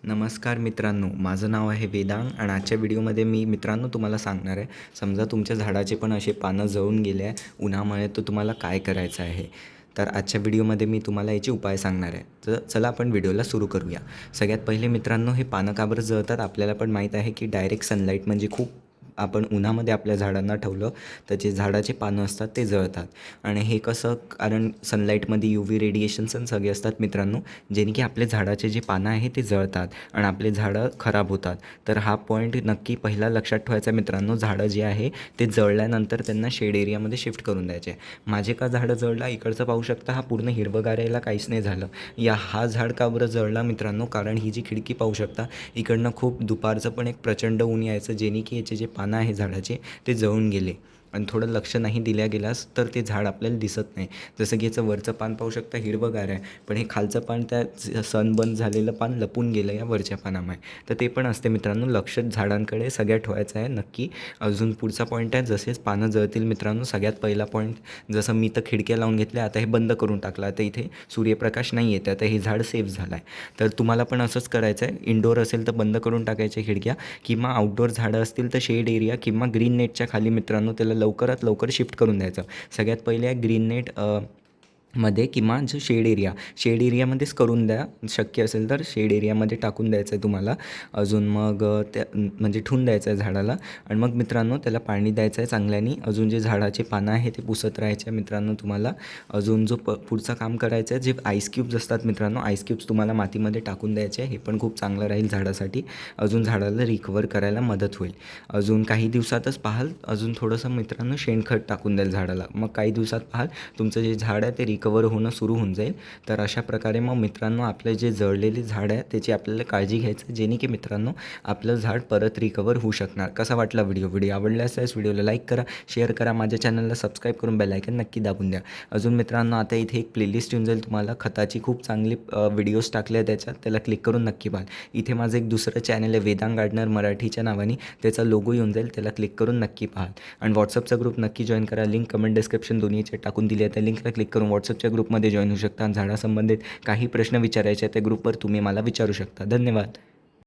नमस्कार मित्रांनो, माझं नाव आहे वेदांग आणि आजच्या व्हिडिओमध्ये मी मित्रांनो तुम्हाला सांगणार आहे. समजा तुमच्या झाडाचे पण असे पानं जळून गेले आहे उन्हामुळे, तर तुम्हाला काय करायचं आहे. तर आजच्या व्हिडिओमध्ये मी तुम्हाला याचे उपाय सांगणार आहे. तर चला आपण व्हिडिओला सुरू करूया. सगळ्यात पहिले मित्रांनो, हे पानं का बरं जळतात आपल्याला पण माहीत आहे की डायरेक्ट सनलाईट म्हणजे खूप आपण उन्हामध्ये आपल्या झाडांना ठेवलं तर जे झाडाचे पानं असतात ते जळतात. आणि हे कसं, कारण सनलाईटमध्ये UV रेडिएशन्स आणि सगळे असतात मित्रांनो, जेणे की आपल्या झाडाचे जे पानं आहे ते जळतात आणि आपले झाडं खराब होतात. तर हा पॉईंट नक्की पहिला लक्षात ठेवायचा मित्रांनो. झाडं जे आहे ते जळल्यानंतर त्यांना शेड एरियामध्ये शिफ्ट करून द्यायचे. माझे का झाडं जळला इकडचं पाहू शकता, हा पूर्ण हिरवंगार यायला काहीच नाही झालं. हा झाड का बरं जळला मित्रांनो, कारण ही जी खिडकी पाहू शकता इकडनं खूप दुपारचं पण एक प्रचंड ऊन यायचं, जेणे की याचे जे पानं आहे झाडाचे ते जळून गेले. आणि थोडं लक्ष नाही दिल्या गेलास तर ते झाड आपल्याला दिसत नाही. जसं की याचं वरचं पान पाहू शकता हिरवंगार आहे, पण हे खालचं पान त्या सनबर्न झालेलं पान लपून गेलं या वरच्या पानामुळे. तर ते पण असते मित्रांनो, लक्ष झाडांकडे सगळ्या ठेवायचं आहे नक्की. अजून पुढचा पॉईंट आहे, जसेच पानं जळतील मित्रांनो, सगळ्यात पहिला पॉईंट, जसं मी तर खिडक्या लावून घेतल्या, आता हे बंद करून टाकलं. आता इथे सूर्यप्रकाश नाही येते, आता हे झाड सेफ झालं आहे. तर तुम्हाला पण असंच करायचं आहे. इनडोअर असेल तर बंद करून टाकायच्या खिडक्या, किंवा आउटडोअर झाडं असतील तर शेड एरिया किंवा ग्रीन नेटच्या खाली मित्रांनो त्याला लवकरात लवकर शिफ्ट करून द्यायचं. सगळ्यात पहिले आहे ग्रीन नेट मध्ये, किंवा जो शेड एरियामध्येच करून द्या. शक्य असेल तर शेड एरियामध्ये टाकून द्यायचं आहे तुम्हाला. अजून मग त्या म्हणजे ठेवून द्यायचं आहे झाडाला. आणि मग मित्रांनो त्याला पाणी द्यायचं आहे चांगल्याने. अजून जे झाडाचे पानं आहे ते पुसत राहायचे आहे मित्रांनो तुम्हाला. अजून जो पुढचं काम करायचं आहे, जे आईस क्यूब्स असतात मित्रांनो, आईस क्यूब्स तुम्हाला मातीमध्ये टाकून द्यायचे आहे. हे पण खूप चांगलं राहील झाडासाठी. अजून झाडाला रिकवर करायला मदत होईल. अजून काही दिवसातच पाहाल, अजून थोडंसं मित्रांनो शेणखत टाकून द्याल झाडाला. मग काही दिवसात पाहाल तुमचं जे झाड आहे ते रिकवर होणं सुरू होऊन जाईल. तर अशा प्रकारे मग मित्रांनो आपलं जे जळलेले झाड आहे त्याची आपल्याला काळजी घ्यायचं, जेणे की मित्रांनो आपलं झाड परत रिकवर होऊ शकणार. कसा वाटला व्हिडिओ आवडला असेल व्हिडिओला लाईक करा, शेअर करा, माझ्या चॅनलला सबस्क्राईब करून बेल आयकन नक्की दाबून द्या. अजून मित्रांनो आता इथे एक प्लेलिस्ट येऊन जाईल तुम्हाला, खताची खूप चांगली व्हिडिओज टाकले आहेत त्याच्यात, त्याला क्लिक करून नक्की पाहाल. इथे माझं एक दुसरं चॅनल आहे वेदांग गार्डनर मराठीच्या नावाने, त्याचा लोगो येऊन जाईल, त्याला क्लिक करून नक्की पाहाल. आणि व्हॉट्सअपचा ग्रुप नक्की जॉईन करा. लिंक कमेंट डिस्क्रिप्शन दोन्हीचे टाकून दिली आहे. त्या लिंकला क्लिक करून व्हॉट्सअपच्या ग्रुपमध्ये जॉईन होऊ शकता. आणि झाडासंबंधित काही प्रश्न विचारायचे त्या ग्रुपवर तुम्ही मला विचारू शकता. धन्यवाद.